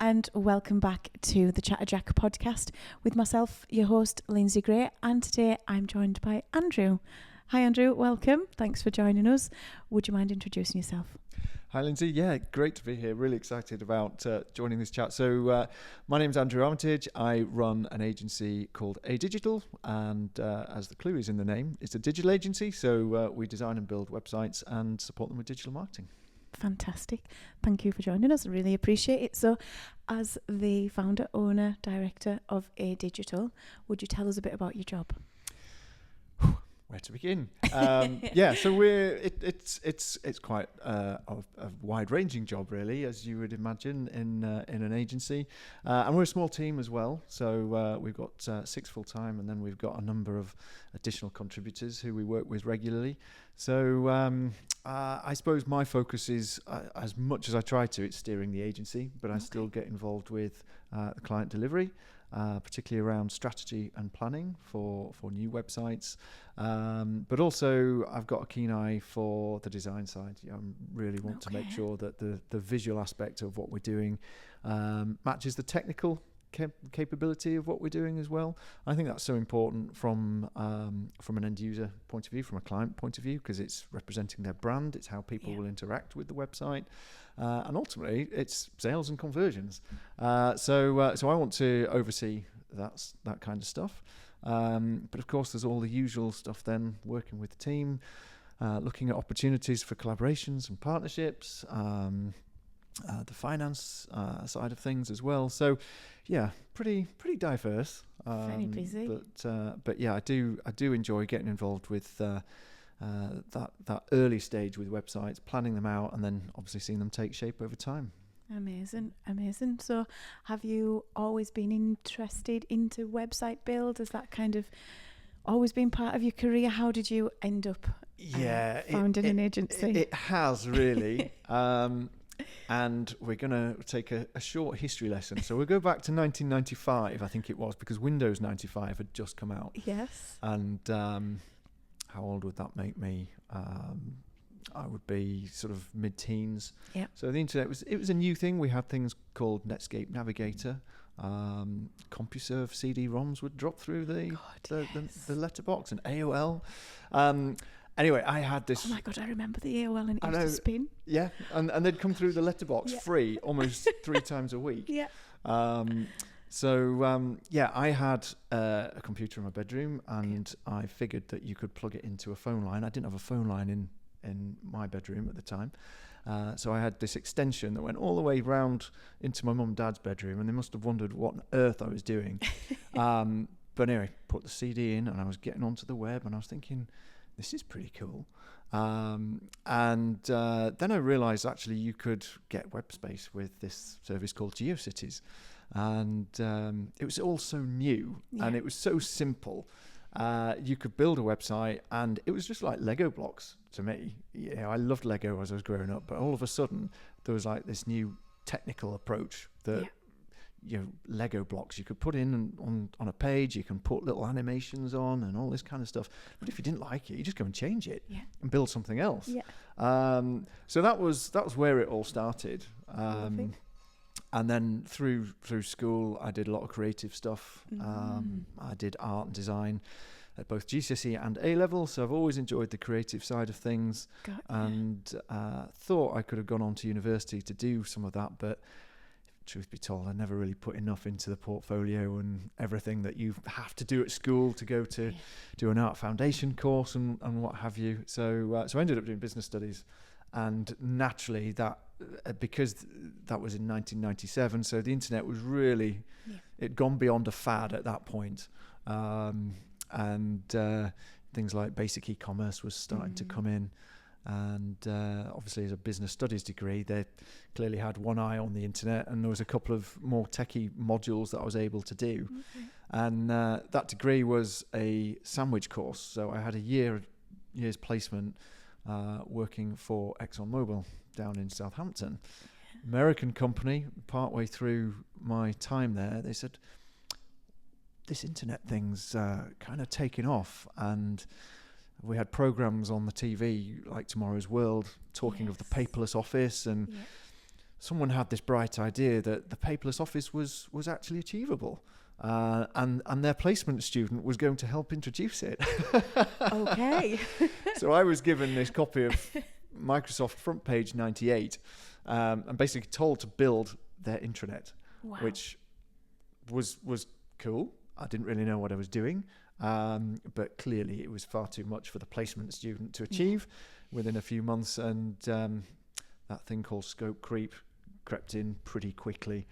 and welcome back to the Chatterjack Podcast with myself, your host, Lindsay Gray, and today I'm joined by Andrew. Hi Andrew, welcome. Thanks for joining us. Would you mind introducing yourself? Hi Lindsay, yeah, great to be here. Really excited about joining this chat. So my name's Andrew Armitage. I run an agency called A Digital, and as the clue is in the name, it's a digital agency. So we design and build websites and support them with digital marketing. Fantastic. Thank you for joining us. I really appreciate it. So as the founder, owner, director of A Digital, would you tell us a bit about your job? Where to begin? Yeah, so it's quite a wide-ranging job, really, as you would imagine in an agency, and we're a small team as well. So we've got 6 full-time, and then we've got a number of additional contributors who we work with regularly. So I suppose my focus is, as much as I try to, it's steering the agency, but I still get involved with the client delivery. Particularly around strategy and planning for new websites. But also I've got a keen eye for the design side. I really want to make sure that the visual aspect of what we're doing matches the technical capability of what we're doing as well. I think that's so important from an end user point of view, from a client point of view, because it's representing their brand, it's how people will interact with the website, and ultimately it's sales and conversions. So I want to oversee that kind of stuff. But of course there's all the usual stuff then, working with the team, looking at opportunities for collaborations and partnerships, the finance side of things as well. So yeah, pretty diverse. Very busy. But yeah, I do enjoy getting involved with that early stage with websites, planning them out, and then obviously seeing them take shape over time. Amazing. So have you always been interested into website build? Has that kind of always been part of your career? How did you end up founding an agency? It has really. And we're going to take a short history lesson. So we'll go back to 1995, I think it was, because Windows 95 had just come out. Yes. And how old would that make me? I would be sort of mid-teens. Yeah. So the internet was a new thing. We had things called Netscape Navigator. CompuServe CD-ROMs would drop through the letterbox, and AOL. Anyway, I had this... Oh my God, I remember the AOL, and it used to spin. Yeah, and they'd come through the letterbox free almost 3 times a week. Yeah. I had a computer in my bedroom, and I figured that you could plug it into a phone line. I didn't have a phone line in my bedroom at the time. So I had this extension that went all the way round into my mum and dad's bedroom, and they must have wondered what on earth I was doing. But anyway, put the CD in, and I was getting onto the web, and I was thinking, this is pretty cool. Then I realised actually you could get web space with this service called GeoCities. And it was all so new, and it was so simple. You could build a website, and it was just like Lego blocks to me. Yeah, I loved Lego as I was growing up, but all of a sudden there was like this new technical approach that Lego blocks you could put in on a page. You can put little animations on and all this kind of stuff. But if you didn't like it, you just go and change it and build something else. So that was where it all started. And then through school, I did a lot of creative stuff. I did art and design at both GCSE and A-level, so I've always enjoyed the creative side of things. And thought I could have gone on to university to do some of that, but truth be told, I never really put enough into the portfolio and everything that you have to do at school to go to do an art foundation course and what have you. So I ended up doing business studies, and naturally that, because that was in 1997, so the internet was really, it'd gone beyond a fad at that point. And things like basic e-commerce was starting to come in. And obviously as a business studies degree, they clearly had one eye on the internet, and there was a couple of more techie modules that I was able to do. And that degree was a sandwich course. So I had a year's placement working for ExxonMobil down in Southampton. American company. Partway through my time there, they said, this internet thing's kind of taking off, and we had programs on the TV like Tomorrow's World talking of the paperless office, and someone had this bright idea that the paperless office was actually achievable. And their placement student was going to help introduce it. Okay. So I was given this copy of Microsoft Front Page 98 and basically told to build their intranet, which was cool. I didn't really know what I was doing, but clearly it was far too much for the placement student to achieve within a few months, and that thing called scope creep crept in pretty quickly.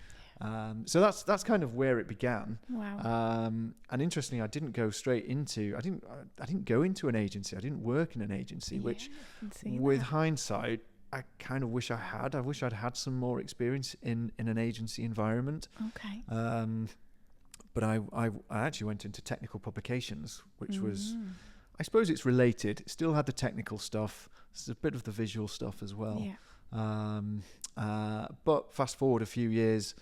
So that's kind of where it began. Wow. And interestingly, I didn't go straight into. I didn't go into an agency. I didn't work in an agency, which, with hindsight, I kind of wish I had. I wish I'd had some more experience in an agency environment. Okay. But I actually went into technical publications, which was, I suppose it's related. It still had the technical stuff. There's a bit of the visual stuff as well. Yeah. But fast forward a few years,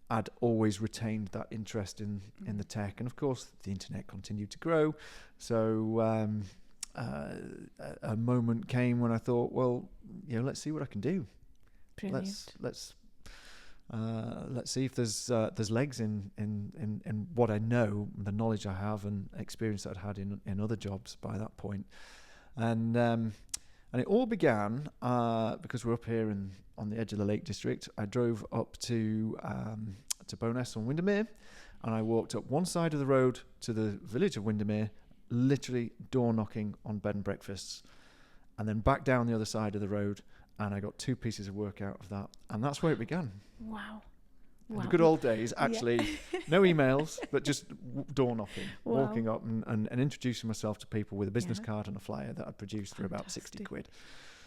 I'd always retained that interest in the tech, and of course the internet continued to grow. So a moment came when I thought, well, let's see what I can do. Brilliant. Let's see if there's legs in what I know, the knowledge I have, and experience that I'd had in other jobs by that point. And it all began because we're up here on the edge of the Lake District. I drove up to Bowness on Windermere, and I walked up one side of the road to the village of Windermere, literally door knocking on bed and breakfasts, and then back down the other side of the road, and I got 2 pieces of work out of that, and that's where it began. Wow. In the good old days, actually, no emails, but just door knocking, walking up and introducing myself to people with a business card and a flyer that I'd produced for about 60 quid.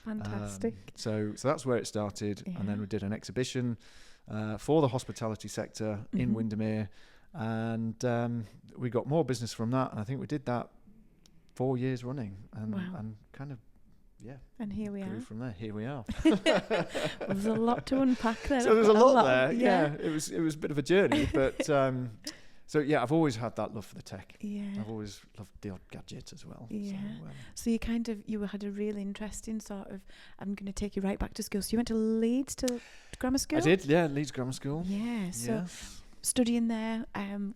Fantastic. So that's where it started, and then we did an exhibition for the hospitality sector in Windermere, and we got more business from that, and I think we did that 4 years running, and kind of. Yeah. And here we are. From there, here we are. There's a lot to unpack there. So there's a lot there. Yeah. It was a bit of a journey, but so yeah, I've always had that love for the tech. Yeah. I've always loved the odd gadget as well. Yeah. So you had a real interest in sort of. I'm going to take you right back to school. So you went to Leeds to grammar school. I did. Yeah, Leeds Grammar School. Yeah. So. Yes. Studying there,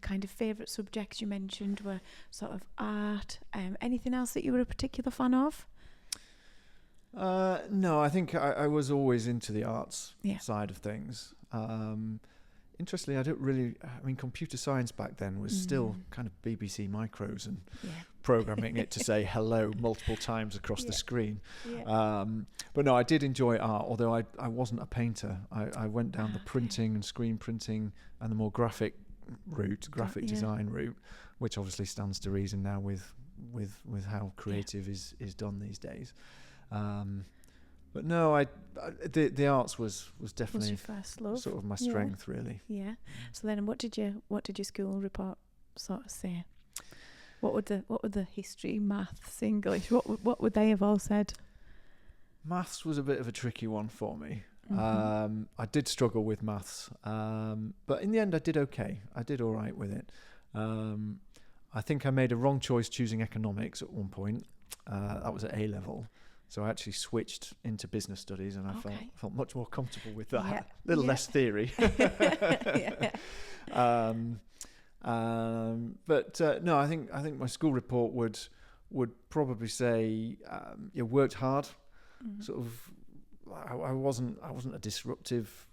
kind of favourite subjects you mentioned were sort of art. Anything else that you were a particular fan of? No, I think I was always into the arts side of things. Interestingly, I don't really. I mean, computer science back then was still kind of BBC Micros and programming it to say hello multiple times across the screen. Yeah. But no, I did enjoy art, although I wasn't a painter. I went down the printing and screen printing and the more graphic route, graphic design route, which obviously stands to reason now with how creative is done these days. But no, the arts was definitely your first love? Sort of my strength, really. Yeah. So then, what did your school report sort of say? What would the history, maths, English? What would they have all said? Maths was a bit of a tricky one for me. I did struggle with maths, but in the end, I did okay. I did all right with it. I think I made a wrong choice choosing economics at one point. That was at A level. So I actually switched into business studies, and I felt much more comfortable with that. Yeah. A little less theory. But no, I think my school report would probably say you worked hard. Sort of, I wasn't a disruptive.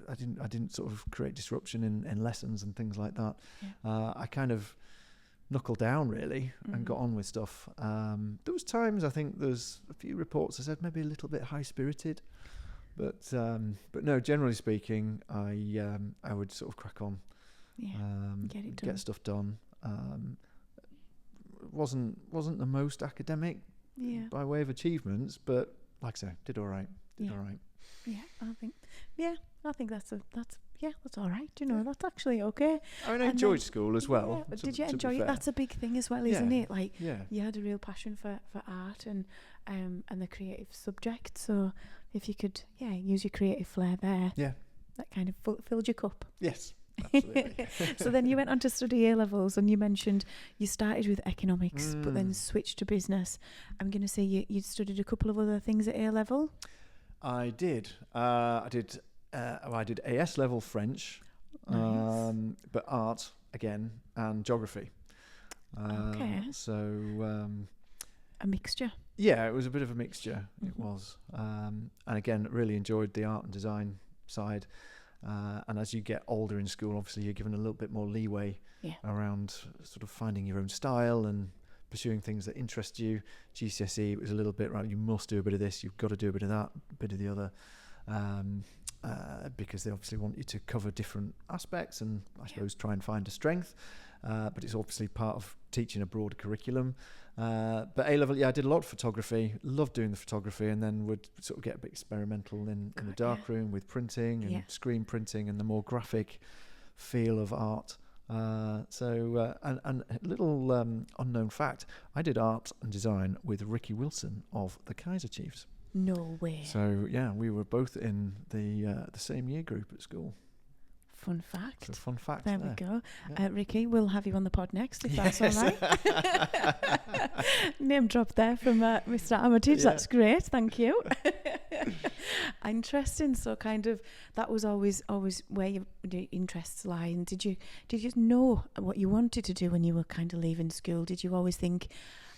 I didn't sort of create disruption in lessons and things like that. Yeah. I kind of knuckled down really and got on with stuff. There was times I think there's a few reports that said maybe a little bit high spirited, but no, generally speaking, I would sort of crack on, get stuff done. Wasn't the most academic by way of achievements, but like I say, did all right. All right. Yeah, I think that's all right. You know, that's actually okay. I mean, I enjoyed school as well. Yeah, did you enjoy it? That's a big thing as well, isn't it? Like, you had a real passion for art and the creative subject. So if you could, use your creative flair there, that kind of filled your cup. Yes, absolutely. So then you went on to study A levels, and you mentioned you started with economics, but then switched to business. I'm going to say you studied a couple of other things at A level. I did. I did AS level French, Nice. but art again and geography. Okay. So A mixture. yeah, it was a bit of a mixture. Mm-hmm. It was, and again, really enjoyed the art and design side. And as you get older in school, obviously you're given a little bit more leeway around sort of finding your own style and pursuing things that interest you. GCSE, it was a little bit, right, you must do a bit of this, you've got to do a bit of that, a bit of the other, because they obviously want you to cover different aspects and I suppose try and find a strength. But it's obviously part of teaching a broader curriculum. But A-level, I did a lot of photography, loved doing the photography, and then would sort of get a bit experimental in the darkroom with printing and screen printing and the more graphic feel of art. And a little unknown fact, I did art and design with Ricky Wilson of the Kaiser Chiefs. No way. So yeah, we were both in the same year group at school. Fun fact. So fun fact. There we go. Yeah. Ricky, we'll have you on the pod next if that's all right. Name drop there from Mr. Armitage. Yeah. That's great. Thank you. Interesting. So kind of that was always where your interests lie. And did you know what you wanted to do when you were kind of leaving school? Did you always think,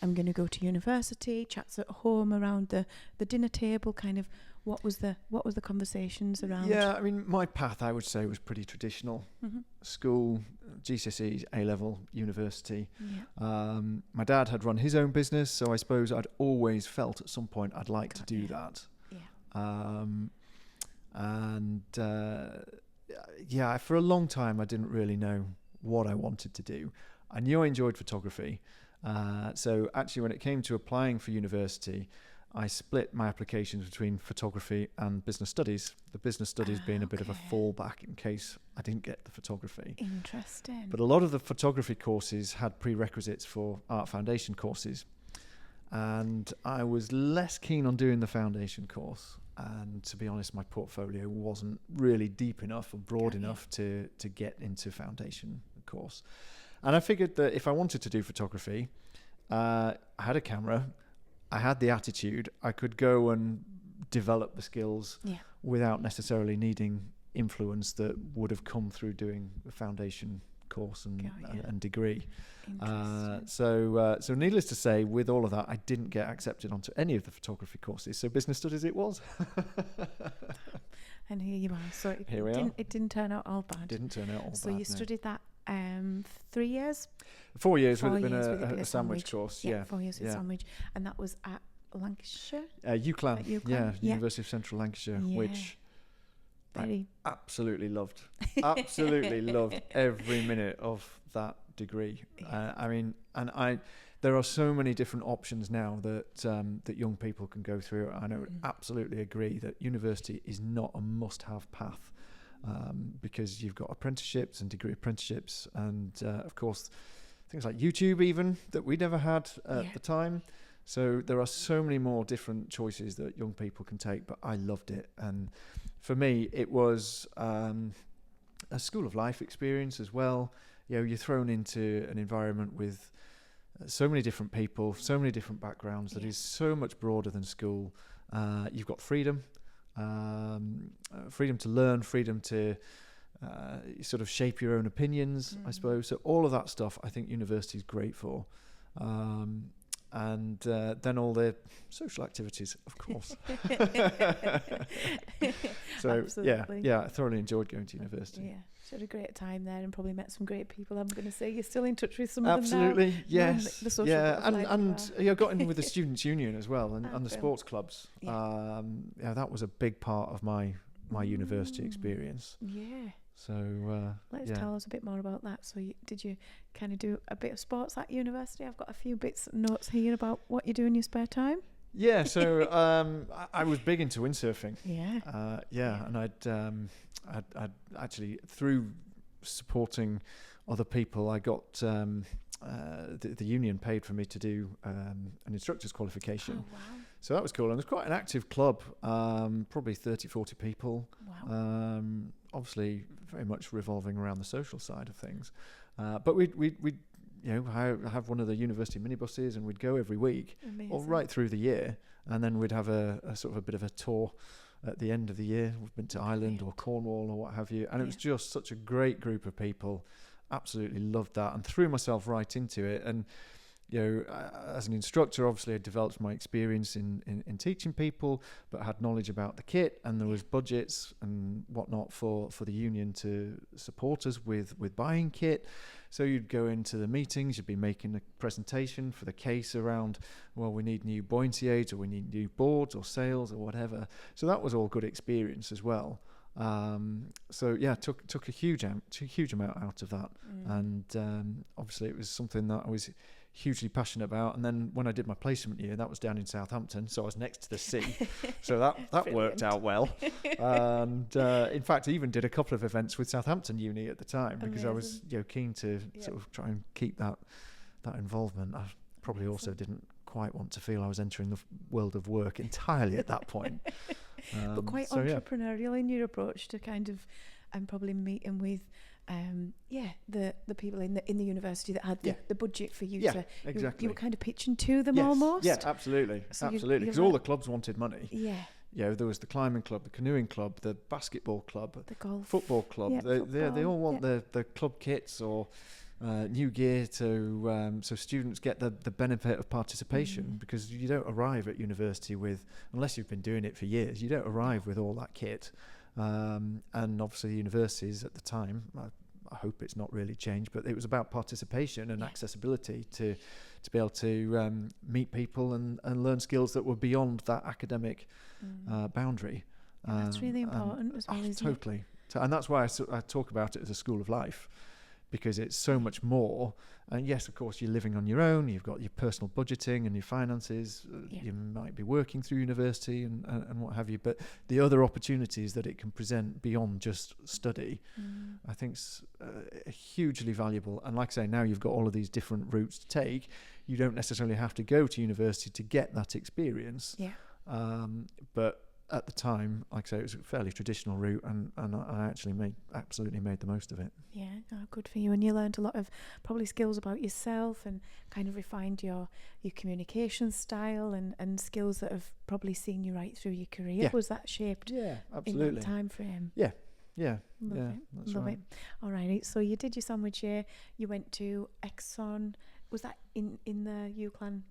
I'm going to go to university, chats at home around the dinner table, kind of what was the conversations around? Yeah, I mean, my path, I would say, was pretty traditional. Mm-hmm. School, GCSEs, A-level, university. Yeah. My dad had run his own business, so I suppose I'd always felt at some point I'd like to do that. Yeah. For a long time, I didn't really know what I wanted to do. I knew I enjoyed photography. So actually, when it came to applying for university, I split my applications between photography and business studies. The business studies being a bit of a fallback in case I didn't get the photography. Interesting. But a lot of the photography courses had prerequisites for art foundation courses. And I was less keen on doing the foundation course. And to be honest, my portfolio wasn't really deep enough or broad enough to get into foundation course. And I figured that if I wanted to do photography, I had a camera, I had the attitude, I could go and develop the skills without necessarily needing influence that would have come through doing the foundation course and degree. So needless to say, with all of that, I didn't get accepted onto any of the photography courses. So business studies it was. And here you are. So it didn't turn out all bad. Didn't turn out all bad. So you studied that 3 years? 4 years with a sandwich course. Yeah, 4 years with sandwich. And that was at Lancashire? UCLan. Yeah, University of Central Lancashire, which I absolutely loved. Absolutely loved every minute of that degree. There are so many different options now that young people can go through. And I would absolutely agree that university is not a must-have path. Because you've got apprenticeships and degree apprenticeships and of course things like YouTube even that we never had at the time. So there are so many more different choices that young people can take, but I loved it. And for me, it was a school of life experience as well. You know, you're thrown into an environment with so many different people, so many different backgrounds that is so much broader than school. You've got freedom. Freedom to learn, freedom to sort of shape your own opinions, I suppose. So all of that stuff I think university is great for. And then all the social activities, of course. So absolutely. I thoroughly enjoyed going to university. Yeah, you had a great time there and probably met some great people. I'm going to say you're still in touch with some of them now. Absolutely, yes. The social and got in with the students' union as well and the sports clubs. That was a big part of my university experience. Yeah. So let's tell us a bit more about that. So did you kind of do a bit of sports at university? I've got a few bits and notes here about what you do in your spare time. Yeah, so I was big into windsurfing. And I'd actually, through supporting other people, I got the union paid for me to do an instructor's qualification. Oh, wow. So that was cool. And it was quite an active club, probably 30, 40 people. Wow. Obviously, very much revolving around the social side of things. But we'd have one of the university minibuses and we'd go every week. Amazing. Or right through the year. And then we'd have a sort of a bit of a tour at the end of the year. We've been to Ireland or Cornwall or what have you, and it was just such a great group of people. Absolutely loved that, and threw myself right into it. And as an instructor, obviously I developed my experience in teaching people, but had knowledge about the kit, and there was budgets and whatnot for the union to support us with buying kit. So you'd go into the meetings, you'd be making a presentation for the case around, well, we need new buoyancy aids, or we need new boards or sails or whatever. So that was all good experience as well. Took a huge amount out of that. And obviously it was something that I was hugely passionate about. And then when I did my placement year, that was down in Southampton, so I was next to the sea. So that worked out well. And in fact, I even did a couple of events with Southampton Uni at the time, because I was keen to sort of try and keep that involvement. I probably also didn't quite want to feel I was entering the world of work entirely at that point. But quite entrepreneurial in your approach to kind of probably meeting with the people in the university that had the budget for you to exactly. You were kind of pitching to them almost. Yeah, absolutely. So absolutely, because all the clubs wanted money. Yeah. There was the climbing club, the canoeing club, the basketball club, the golf, football club. They all want the club kits or new gear so students get the benefit of participation, because you don't arrive at university with, unless you've been doing it for years, you don't arrive with all that kit. And obviously the universities at the time, I hope it's not really changed, but it was about participation and accessibility to be able to meet people and learn skills that were beyond that academic boundary. That's really important as well, isn't totally. And that's why I talk about it as a school of life, because it's so much more. And yes, of course, you're living on your own, you've got your personal budgeting and your finances, you might be working through university and what have you, but the other opportunities that it can present beyond just study, I think is hugely valuable. And like I say, now you've got all of these different routes to take. You don't necessarily have to go to university to get that experience. But at the time, like I say, it was a fairly traditional route, and I actually absolutely made the most of it. Yeah, good for you. And you learned a lot of probably skills about yourself, and kind of refined your communication style and skills that have probably seen you right through your career. Yeah. Was that shaped in that time frame? Yeah. Love it. All right. So you did your sandwich year. You went to Exxon. Was that in the UCLan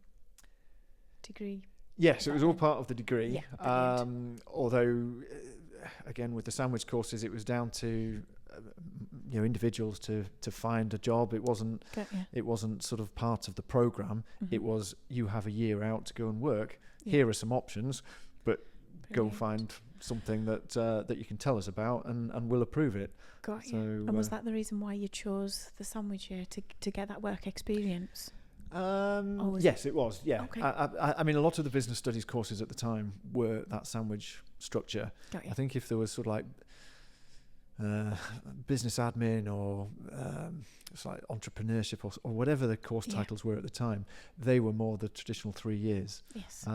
degree? Yes, it was all part of the degree. Although, again, with the sandwich courses, it was down to individuals to find a job. It wasn't sort of part of the program. It was, you have a year out to go and work. Here are some options, but go find something that you can tell us about, and we'll approve it. Got you. And was that the reason why you chose the sandwich year to get that work experience? Yes, it was. Yeah. Okay. I mean, a lot of the business studies courses at the time were that sandwich structure. I think if there was sort of like business admin or it's like entrepreneurship or whatever the course titles were at the time, they were more the traditional 3 years. Yes.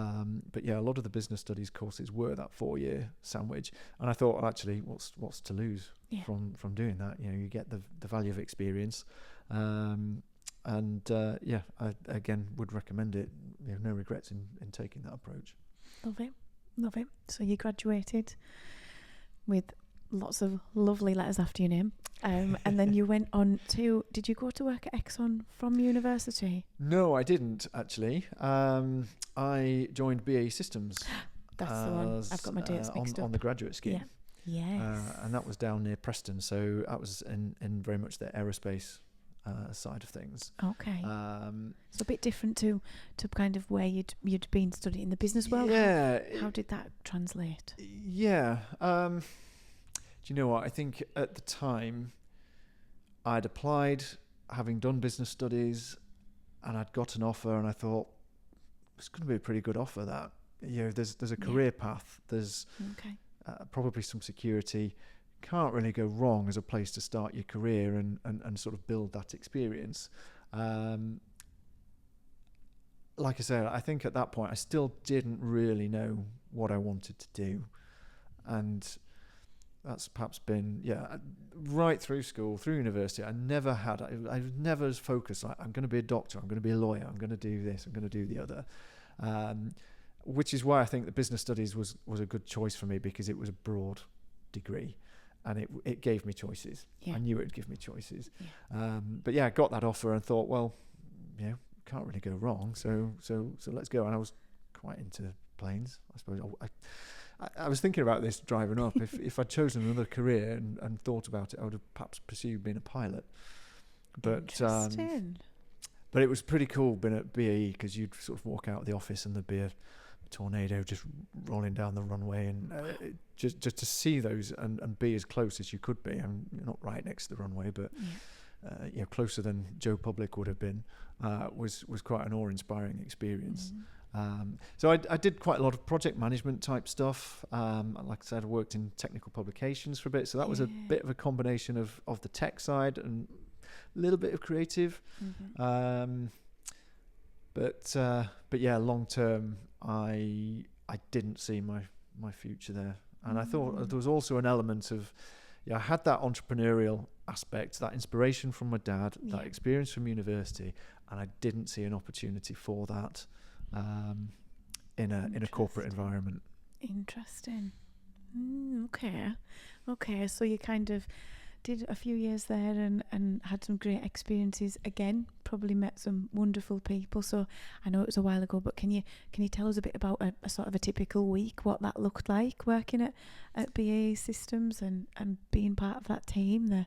But yeah, a lot of the business studies courses were that 4-year sandwich, and I thought, well, actually, what's to lose from doing that? You get the value of experience. I again would recommend it. No regrets in taking that approach. Love it. So you graduated with lots of lovely letters after your name, and then you went on to. Did you go to work at Exxon from university? No, I didn't actually. I joined BAE Systems. That's the one. I've got my dates mixed up. On the graduate scheme. Yeah. Yes. And that was down near Preston, so that was in very much the aerospace side of things. Okay. So a bit different to kind of where you'd been studying in the business world. Yeah. How did that translate? Yeah. Do you know what? I think at the time I'd applied, having done business studies, and I'd got an offer, and I thought it's going to be a pretty good offer. That there's a career path. There's probably some security. Can't really go wrong as a place to start your career and sort of build that experience. Like I said, I think at that point I still didn't really know what I wanted to do, and that's perhaps been right through school, through university. I was never as focused like, I'm going to be a doctor, I'm going to be a lawyer, I'm going to do this, I'm going to do the other. which is why I think the business studies was a good choice for me, because it was a broad degree and it gave me choices. I knew it would give me choices. But I got that offer and thought, well, can't really go wrong. So let's go. And I was quite into planes, I suppose. I was thinking about this driving up. If I'd chosen another career and thought about it, I would have perhaps pursued being a pilot. But but it was pretty cool being at BAE, because you'd sort of walk out of the office and there'd be a tornado just rolling down the runway, and just to see those and be as close as you could be. I'm not right next to the runway, but closer than Joe Public would have been, was quite an awe-inspiring experience. So I did quite a lot of project management type stuff. Like I said, I worked in technical publications for a bit, so that was a bit of a combination of the tech side and a little bit of creative. But long term, I didn't see my future there, and I thought there was also an element of I had that entrepreneurial aspect, that inspiration from my dad, that experience from university, and I didn't see an opportunity for that in a corporate environment. Interesting. Okay. So you kind of did a few years there and had some great experiences again. Probably met some wonderful people. So I know it was a while ago, but can you tell us a bit about a sort of a typical week, what that looked like working at BAE Systems and being part of that team there?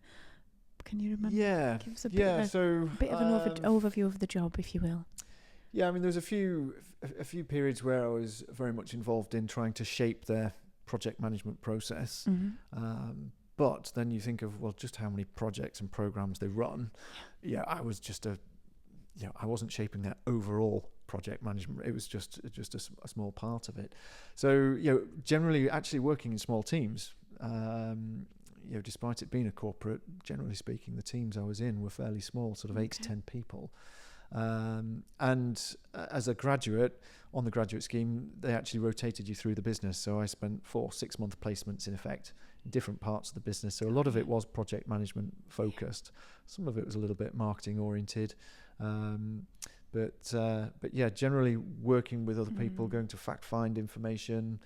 Can you remember? Yeah. Give us a bit of an overview of the job, if you will. Yeah, I mean, there was a few periods where I was very much involved in trying to shape their project management process. But then you think of, well, just how many projects and programs they run. I was just I wasn't shaping their overall project management. It was just a small part of it. So, generally actually working in small teams, despite it being a corporate, generally speaking, the teams I was in were fairly small, sort of 8 to 10 people. And as a graduate, on the graduate scheme, they actually rotated you through the business. So I spent 4 6-month placements in effect in different parts of the business. So a lot of it was project management focused. Some of it was a little bit marketing oriented. But generally working with other people, going to fact find information.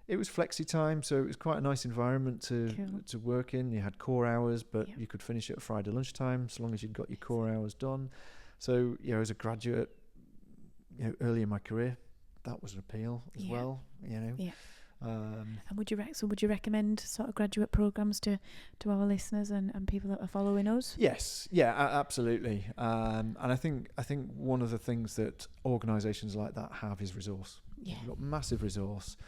It was flexi time, so it was quite a nice environment to work in. You had core hours, but you could finish at Friday lunchtime, so long as you'd got your core hours done. So, as a graduate, early in my career, that was an appeal as well. And would you recommend sort of graduate programs to our listeners and people that are following us? Yes, absolutely. And I think one of the things that organisations like that have is resource. You've got massive resource,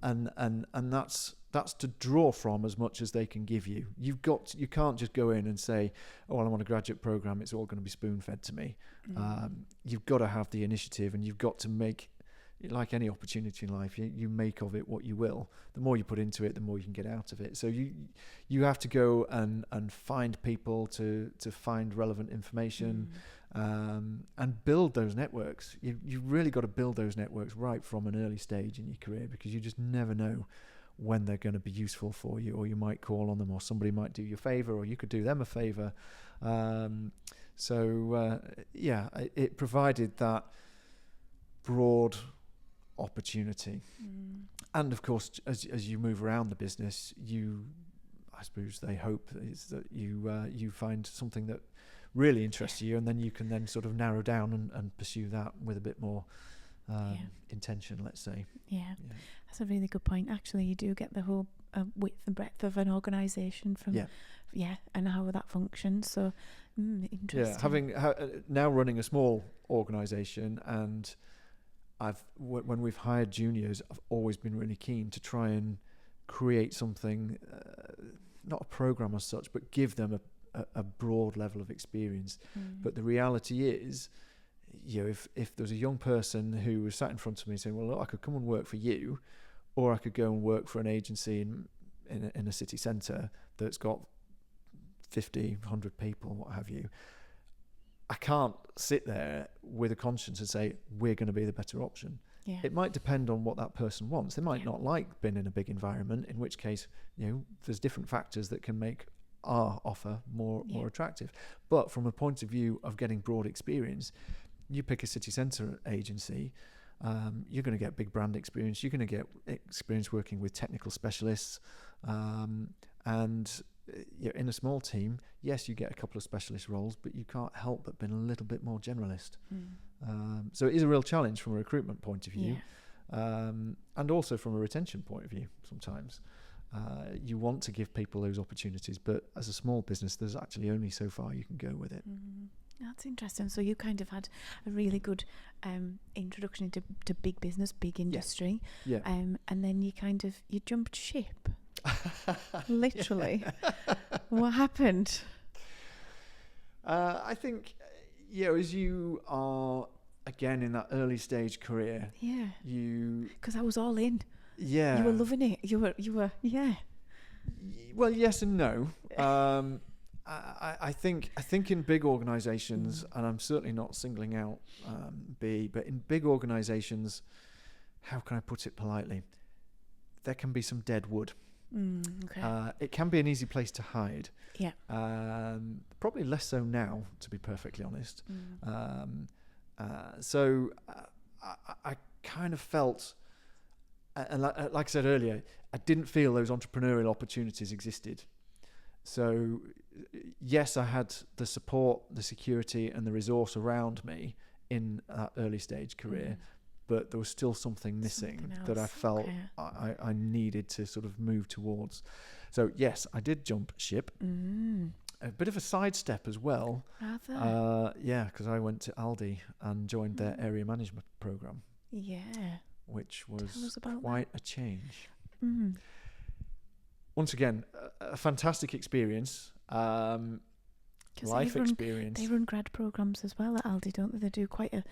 and that's to draw from as much as they can give you. You can't just go in and say, oh, well, I'm on a graduate program, it's all going to be spoon fed to me. You've got to have the initiative, and you've got to make, like any opportunity in life, you make of it what you will. The more you put into it, the more you can get out of it. So you have to go and find people to find relevant information, and build those networks. You really got to build those networks right from an early stage in your career, because you just never know when they're going to be useful for you, or you might call on them, or somebody might do you a favor, or you could do them a favor. It provided that broad opportunity. And of course, as you move around the business, I suppose they hope is that you find something that really interests you, and then you can then sort of narrow down and pursue that with a bit more intention, let's say. That's a really good point. Actually, you do get the whole width and breadth of an organisation from and how that functions. So interesting. Having now running a small organisation, and when we've hired juniors, I've always been really keen to try and create something, not a program as such, but give them a broad level of experience. But the reality is, if there's a young person who was sat in front of me saying, well, look, I could come and work for you, or I could go and work for an agency in a city centre that's got 50, 100 people, what have you, I can't sit there with a conscience and say, we're going to be the better option. It might depend on what that person wants. They might not like being in a big environment, in which case, there's different factors that can make our offer more attractive. But from a point of view of getting broad experience, you pick a city centre agency, You're going to get big brand experience. You're going to get experience working with technical specialists. And you're in a small team, yes, you get a couple of specialist roles, but you can't help but being a little bit more generalist. So it is a real challenge from a recruitment point of view, and also from a retention point of view. Sometimes you want to give people those opportunities, but as a small business, there's actually only so far you can go with it. That's interesting. So you kind of had a really good introduction into big business, big industry, and then you jumped ship. Literally. What happened? I think, as you are again in that early stage career, because I was all in. You were loving it. You were. Well, yes and no. I think in big organisations, and I'm certainly not singling out B, but in big organisations, how can I put it politely? There can be some dead wood. Okay. It can be an easy place to hide. Yeah. Probably less so now, to be perfectly honest. So I kind of felt, and like I said earlier, I didn't feel those entrepreneurial opportunities existed. So yes, I had the support, the security, and the resource around me in that early stage career. But there was still something missing that I felt I needed to sort of move towards. So yes, I did jump ship. A bit of a sidestep as well. Because I went to Aldi and joined their area management program. Which was quite a change. Once again, a fantastic experience. Life experience. They run grad programs as well at Aldi, don't they? They do quite a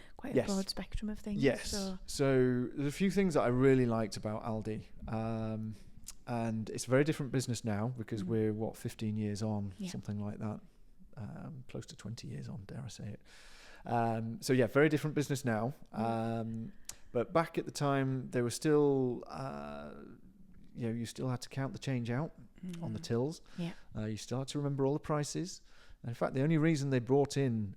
broad spectrum of things. Yes. So there's a few things that I really liked about Aldi, and it's a very different business now because we're 15 years on, something like that, close to 20 years on, dare I say it. Very different business now. But back at the time, they were still, you still had to count the change out on the tills. You still had to remember all the prices. In fact, the only reason they brought in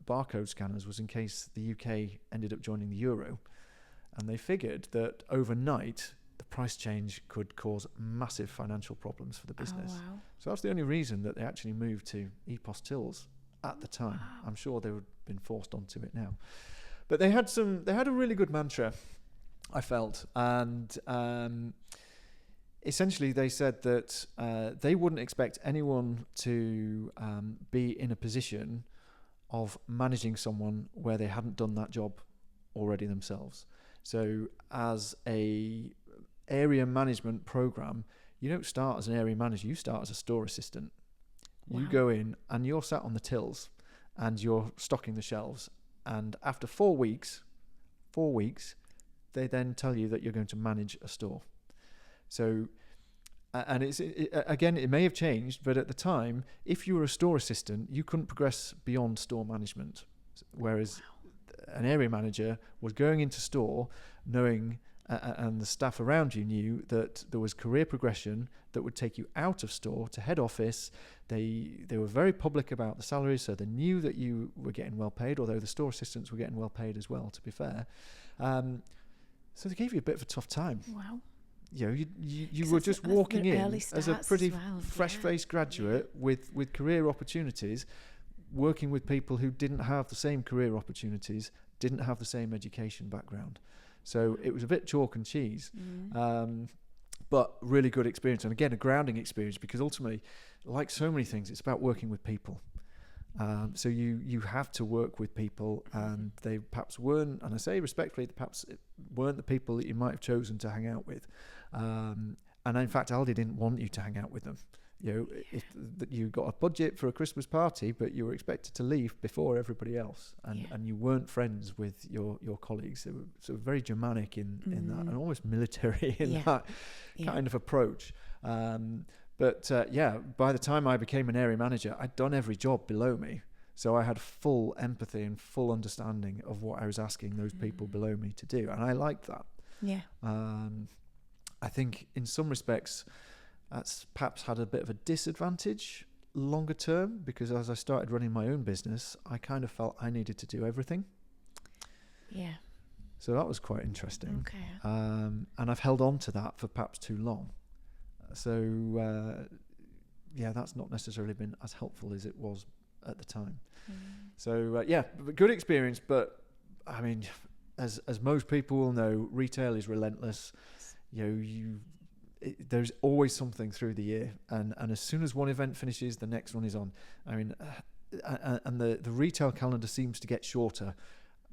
barcode scanners was in case the UK ended up joining the euro. And they figured that overnight, the price change could cause massive financial problems for the business. Oh, wow. So that's the only reason that they actually moved to EPOS tills at the time. Wow. I'm sure they would have been forced onto it now. But they had a really good mantra, I felt. And essentially, they said that they wouldn't expect anyone to be in a position of managing someone where they hadn't done that job already themselves. So as a area management program, you don't start as an area manager, you start as a store assistant. Wow. You go in and you're sat on the tills and you're stocking the shelves. And after 4 weeks, they then tell you that you're going to manage a store. So, and it may have changed, but at the time, if you were a store assistant, you couldn't progress beyond store management. Whereas an area manager was going into store knowing, and the staff around you knew that there was career progression that would take you out of store to head office. They were very public about the salaries, so they knew that you were getting well paid, although the store assistants were getting well paid as well, to be fair. So they gave you a bit of a tough time. Wow. You were just walking in as a pretty fresh-faced graduate with career opportunities, working with people who didn't have the same career opportunities, didn't have the same education background. So it was a bit chalk and cheese, but really good experience. And again, a grounding experience, because ultimately, like so many things, it's about working with people. So you have to work with people, and they perhaps weren't, and I say respectfully, perhaps it weren't the people that you might have chosen to hang out with. And in fact, Aldi didn't want you to hang out with them. If you got a budget for a Christmas party, but you were expected to leave before everybody else, and you weren't friends with your colleagues. They were sort of very Germanic in that, and almost military in that kind of approach. But by the time I became an area manager, I'd done every job below me. So I had full empathy and full understanding of what I was asking those people below me to do. And I liked that. Yeah. I think in some respects, that's perhaps had a bit of a disadvantage longer term, because as I started running my own business, I kind of felt I needed to do everything. Yeah. So that was quite interesting. Okay. And I've held on to that for perhaps too long. So, that's not necessarily been as helpful as it was at the time. So, good experience. But, I mean, as most people will know, retail is relentless. There's always something through the year. And as soon as one event finishes, the next one is on. I mean, and the retail calendar seems to get shorter,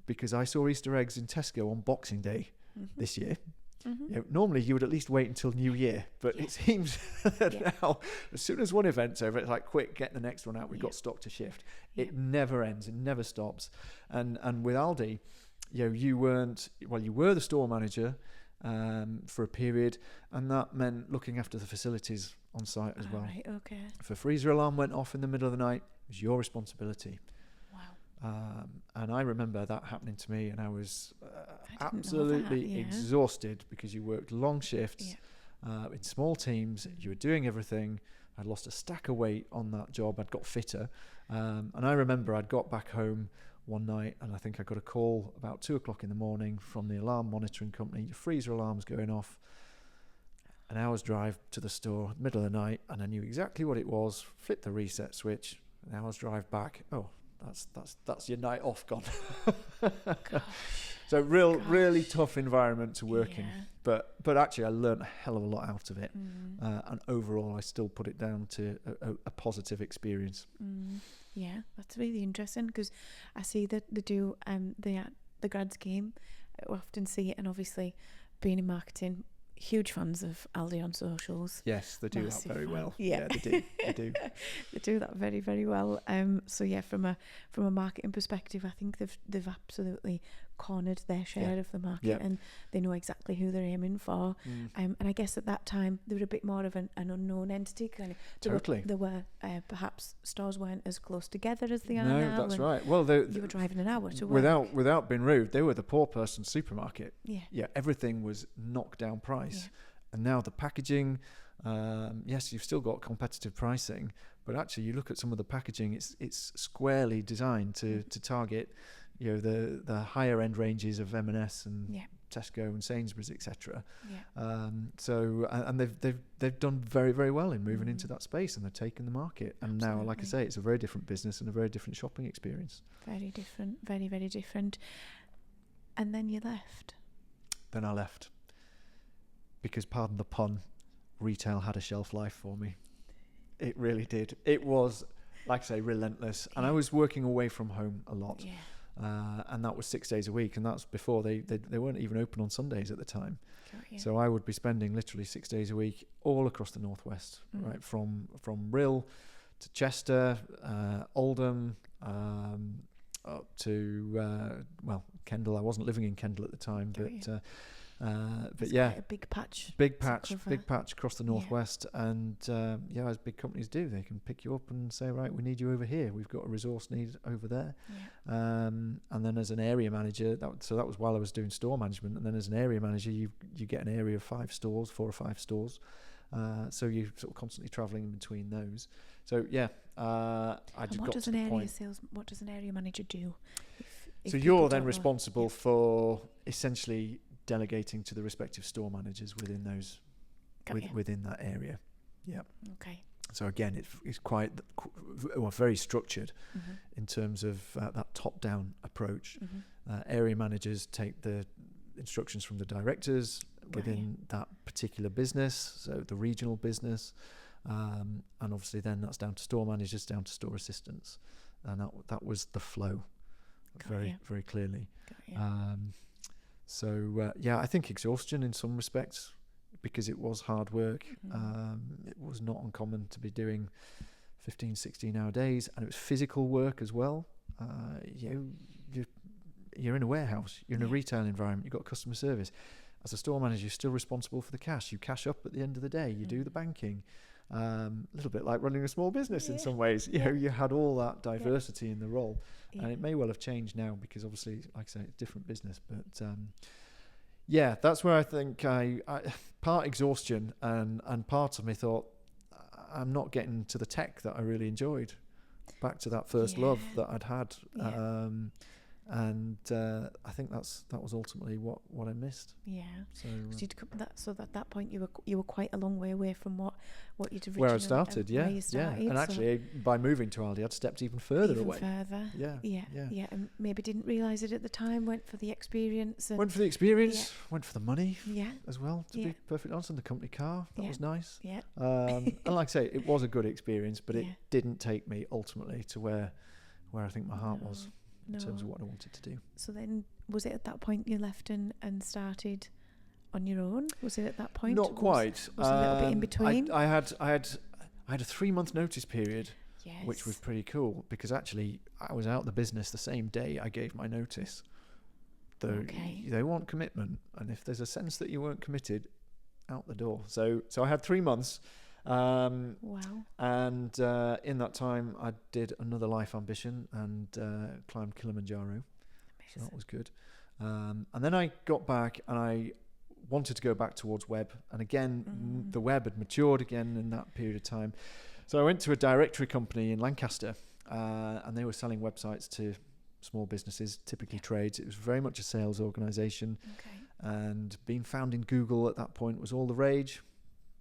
because I saw Easter eggs in Tesco on Boxing Day this year. Normally you would at least wait until New Year, but it seems that now, as soon as one event's over, it's like, quick, get the next one out. We've got stock to shift. It never ends. It never stops. And with Aldi, you were the store manager for a period, and that meant looking after the facilities on site as well. Right, okay. If a freezer alarm went off in the middle of the night, it was your responsibility. And I remember that happening to me, and I was absolutely exhausted, because you worked long shifts in small teams. You were doing everything. I'd lost a stack of weight on that job. I'd got fitter. And I remember I'd got back home one night, and I think I got a call about 2:00 in the morning from the alarm monitoring company. Your freezer alarm's going off. An hour's drive to the store, middle of the night, and I knew exactly what it was. Flipped the reset switch. An hour's drive back. Oh, that's your night off gone. So really tough environment to work in, but actually I learned a hell of a lot out of it, and overall I still put it down to a positive experience. Yeah, that's really interesting, because I see that they do the grad scheme. I often see it, and obviously being in marketing, huge fans of Aldi on socials. Yes, they do that very well. Yeah, they do. They do that very, very well. So yeah, from a marketing perspective, I think they've absolutely cornered their share of the market, and they know exactly who they're aiming for. And I guess at that time they were a bit more of an unknown entity. There were perhaps stores weren't as close together as they are now. No, that's right. Well, you were driving an hour to work. Without being rude, they were the poor person's supermarket. Yeah, everything was knocked down price. And now the packaging, yes, you've still got competitive pricing, but actually you look at some of the packaging, it's squarely designed to target, the higher end ranges of M&S and Tesco and Sainsbury's, etc. So they've done very, very well in moving into that space, and they've taken the market. And now, like I say, it's a very different business and a very different shopping experience. Very different, very, very different. And then you left. Then I left. Because, pardon the pun, retail had a shelf life for me. It really did. It was, like I say, relentless. And I was working away from home a lot. And that was 6 days a week. And that's before they weren't even open on Sundays at the time. So I would be spending literally 6 days a week all across the Northwest, right? From Rhyl to Chester, Oldham, up to, Kendal. I wasn't living in Kendal at the time, but yeah, a big patch across the Northwest, and as big companies do, they can pick you up and say, right, we need you over here, we've got a resource need over there. And then as an area manager, that was while I was doing store management, and then as an area manager, you get an area of 4 or 5 stores, so you're sort of constantly traveling in between those. So what does an area manager do? So you're then responsible for essentially delegating to the respective store managers within those within that area. Okay. So again, it's quite very structured in terms of that top-down approach. Area managers take the instructions from the directors within that particular business, so the regional business, and obviously then that's down to store managers, down to store assistants, and that was the flow, very clearly. So I think exhaustion in some respects, because it was hard work. It was not uncommon to be doing 15, 16-hour days, and it was physical work as well. You're in a warehouse, you're in a retail environment, you've got customer service. As a store manager, you're still responsible for the cash. You cash up at the end of the day, you do the banking. A little bit like running a small business in some ways. You had all that diversity in the role, and it may well have changed now, because obviously, like I say, it's a different business. But that's where I think I part exhaustion and part of me thought, I'm not getting to the tech that I really enjoyed, back to that first love that I'd had. And I think that was ultimately what I missed. Yeah. So at that point you were quite a long way away from what you'd originally where I started. Where you started, And actually, by moving to Aldi, I'd stepped even further away. Yeah. And maybe didn't realise it at the time. Went for the experience. Went for the experience. Went for the money. Yeah. As well, to be perfectly honest, and the company car that was nice. Yeah. And like I say, it was a good experience, but it didn't take me ultimately to where I think my heart was. In terms of what I wanted to do. So then, was it at that point you left and started on your own? Was it at that point? Not quite. Was a little bit in between? I had a 3-month notice period, which was pretty cool because actually I was out the business the same day I gave my notice. They want commitment, and if there's a sense that you weren't committed, out the door. So I had 3 months. Wow. And in that time I did another life ambition and climbed Kilimanjaro. Amazing. So that was good. And then I got back and I wanted to go back towards web, and again the web had matured again in that period of time. So I went to a directory company in Lancaster, and they were selling websites to small businesses, typically trades. It was very much a sales organisation, and being found in Google at that point was all the rage.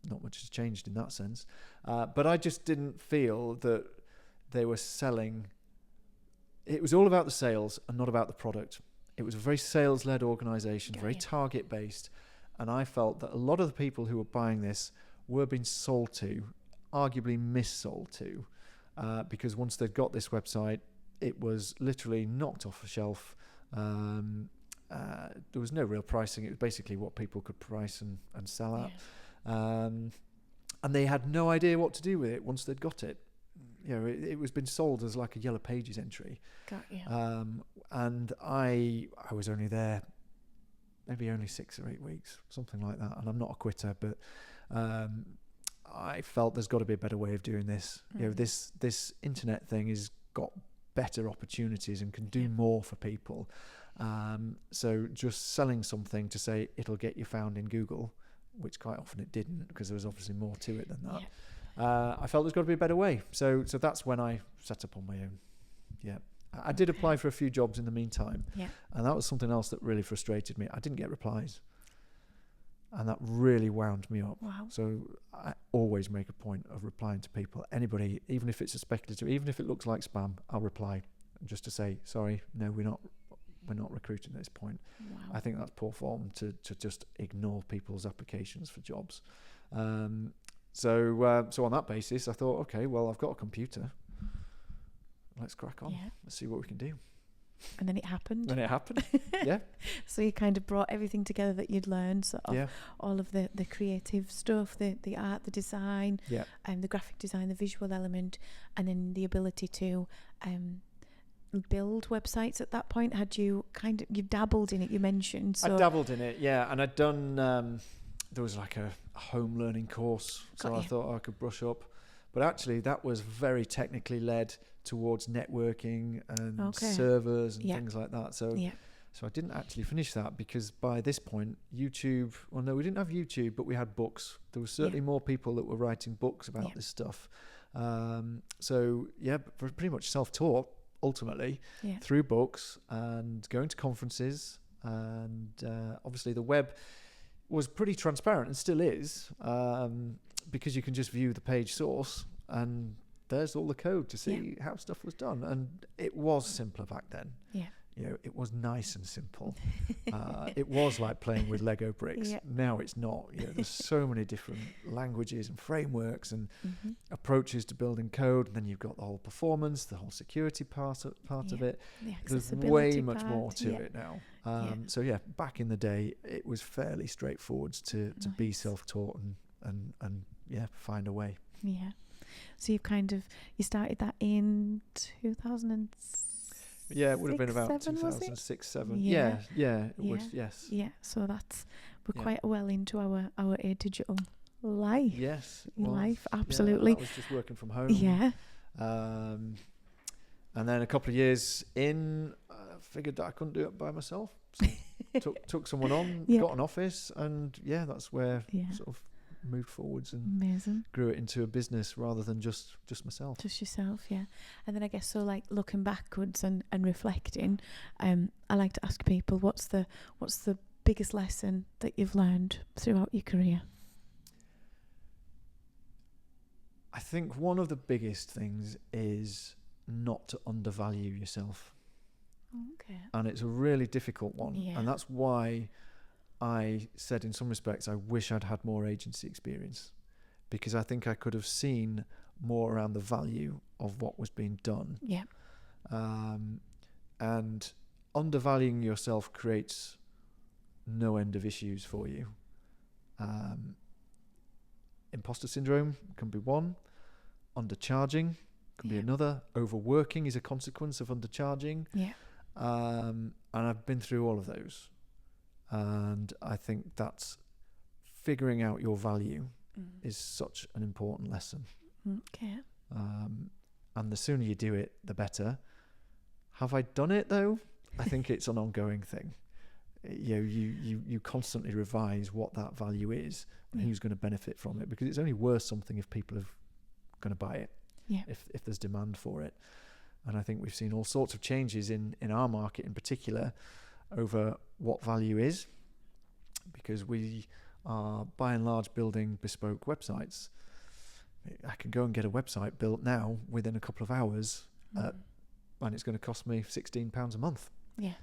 Not much has changed in that sense, but I just didn't feel that they were selling. It was all about the sales and not about the product. It was a very sales-led organisation, very target-based, and I felt that a lot of the people who were buying this were being sold to, arguably missold to, because once they'd got this website, it was literally knocked off the shelf. There was no real pricing. It was basically what people could price and sell at. And they had no idea what to do with it once they'd got it. It was been sold as like a Yellow Pages entry. Got you. And I was only there maybe only 6 or 8 weeks, something like that. And I'm not a quitter, but I felt there's got to be a better way of doing this. This internet thing has got better opportunities and can do more for people. So just selling something to say it'll get you found in Google, which quite often it didn't, because there was obviously more to it than that. I felt there's got to be a better way. So that's when I set up on my own. I did apply for a few jobs in the meantime, and that was something else that really frustrated me. I didn't get replies, and that really wound me up. Wow. So I always make a point of replying to people, anybody, even if it's a speculative, even if it looks like spam, I'll reply just to say, sorry, no, we're not recruiting at this point. Wow. I think that's poor form to just ignore people's applications for jobs. So on that basis, I thought, okay, well, I've got a computer. Let's crack on. Let's see what we can do. And then it happened. Yeah. So you kind of brought everything together that you'd learned, sort of all of the creative stuff, the art, the design, and the graphic design, the visual element, and then the ability to build websites at that point. You dabbled in it, you mentioned. So I dabbled in it, and I'd done, there was like a home learning course, so I thought I could brush up. But actually that was very technically led towards networking and servers and things like that. So I didn't actually finish that because by this point, YouTube, well, no, we didn't have YouTube, but we had books. There was certainly more people that were writing books about this stuff. So pretty much self-taught ultimately through books and going to conferences. And obviously the web was pretty transparent and still is, because you can just view the page source and there's all the code to see how stuff was done. And it was simpler back then. It was nice and simple. It was like playing with Lego bricks. Now it's not. There's so many different languages and frameworks and approaches to building code. And then you've got the whole performance, the whole security part of it. There's way much more to it now. So back in the day, it was fairly straightforward to be self-taught and find a way. Yeah. So you started that in 2006. Yeah, it would have been about 2006, 7. Yeah, it would, yes. Yeah, so we're quite well into our digital life. Yes. Life, absolutely. I was just working from home. Yeah. And then a couple of years in, I figured that I couldn't do it by myself. So took someone on, got an office, and that's where sort of moved forwards and Amazing. grew it into a business rather than just myself. Just yourself, yeah. And then I guess so, like looking backwards and reflecting, I like to ask people, what's the biggest lesson that you've learned throughout your career? I think one of the biggest things is not to undervalue yourself. Okay. And it's a really difficult one. Yeah. And that's why I said in some respects I wish I'd had more agency experience, because I think I could have seen more around the value of what was being done. Yeah. And undervaluing yourself creates no end of issues for you. Imposter syndrome can be one. Undercharging can be another. Overworking is a consequence of undercharging. Yeah. And I've been through all of those. And I think that's figuring out your value is such an important lesson. Okay. And the sooner you do it, the better. Have I done it though? I think it's an ongoing thing. You constantly revise what that value is and who's going to benefit from it, because it's only worth something if people are going to buy it. Yeah. If there's demand for it. And I think we've seen all sorts of changes in our market in particular over what value is, because we are by and large building bespoke websites. I can go and get a website built now within a couple of hours and it's going to cost me £16 a month. Yeah.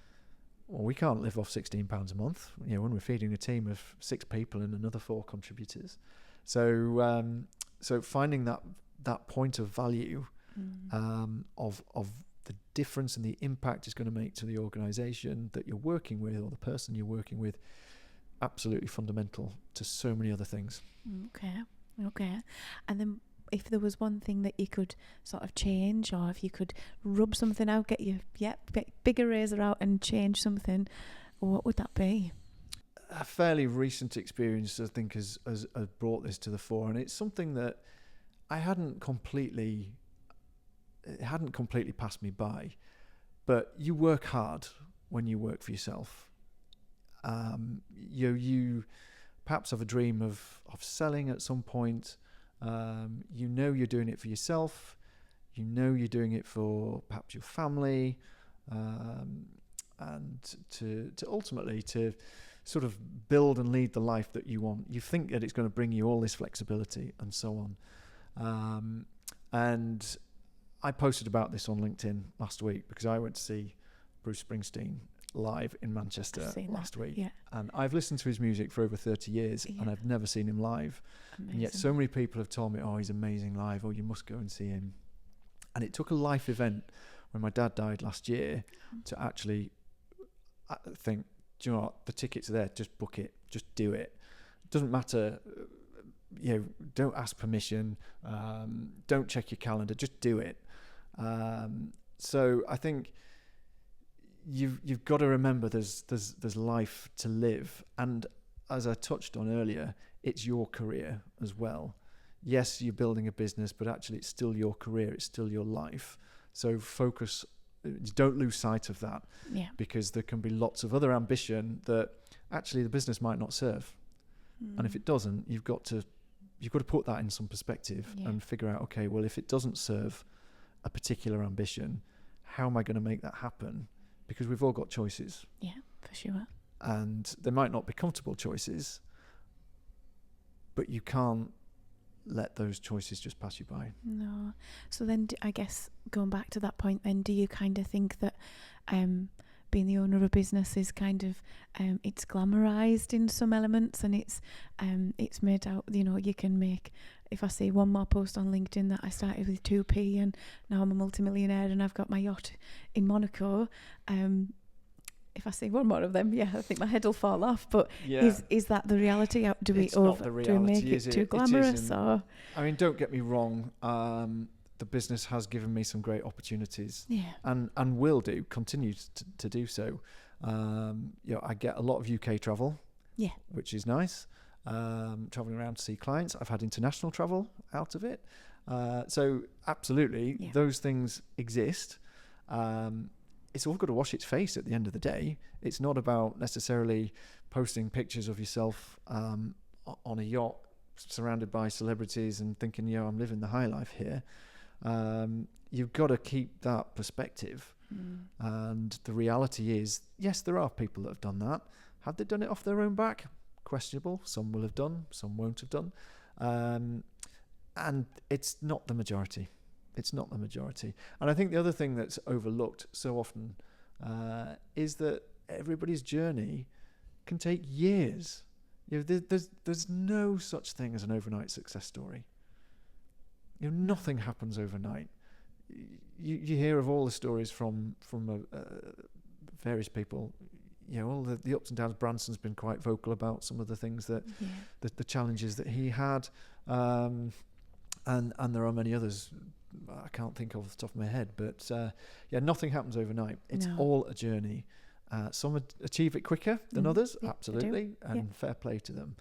Well, we can't live off £16 a month, when we're feeding a team of 6 people and another 4 contributors. So finding that point of value of the difference and the impact it's going to make to the organisation that you're working with, or the person you're working with, absolutely fundamental to so many other things. Okay. And then if there was one thing that you could sort of change, or if you could rub something out, get your bigger razor out and change something, what would that be? A fairly recent experience, I think, has brought this to the fore, and it's something that it hadn't completely passed me by. But you work hard when you work for yourself. You perhaps have a dream of selling at some point. You're doing it for yourself. You're doing it for perhaps your family, and to ultimately to sort of build and lead the life that you want. You think that it's going to bring you all this flexibility and so on. And I posted about this on LinkedIn last week because I went to see Bruce Springsteen live in Manchester last week. Yeah. And I've listened to his music for over 30 years and I've never seen him live. Amazing. And yet so many people have told me, oh, he's amazing live, you must go and see him. And it took a life event when my dad died last year to actually think, do you know what, the tickets are there, just book it, just do it. It doesn't matter, don't ask permission, don't check your calendar, just do it. So I think you've got to remember there's life to live, and as I touched on earlier, it's your career as well. Yes, you're building a business, but actually it's still your career, it's still your life. So focus, don't lose sight of that, because there can be lots of other ambition that actually the business might not serve. And if it doesn't, you've got to put that in some perspective and figure out, okay, well, if it doesn't serve a particular ambition, how am I going to make that happen? Because we've all got choices. Yeah, for sure. And they might not be comfortable choices, but you can't let those choices just pass you by. No. So then I guess going back to that point then, do you kind of think that being the owner of a business is kind of it's glamorized in some elements, and it's made out, you can make, if I see one more post on LinkedIn that I started with 2p and now I'm a multimillionaire and I've got my yacht in Monaco, if I see one more of them, I think my head will fall off. But is that the reality? Do we make it too glamorous? Or I mean, don't get me wrong. The business has given me some great opportunities, and will continue to do so. I get a lot of UK travel, which is nice. Traveling around to see clients. I've had international travel out of it. So absolutely, those things exist. It's all got to wash its face at the end of the day. It's not about necessarily posting pictures of yourself on a yacht surrounded by celebrities and thinking, I'm living the high life here. You've got to keep that perspective. And the reality is, yes, there are people that have done that. Have they done it off their own back? Questionable. Some will have done, some won't have done. And it's not the majority. It's not the majority. And I think the other thing that's overlooked so often is that everybody's journey can take years. There's no such thing as an overnight success story. Nothing happens overnight. You hear of all the stories from various people. All the ups and downs. Branson's been quite vocal about some of the things that the challenges that he had, and there are many others I can't think of off the top of my head. But nothing happens overnight. It's all a journey. Some achieve it quicker than others, absolutely, and fair play to them.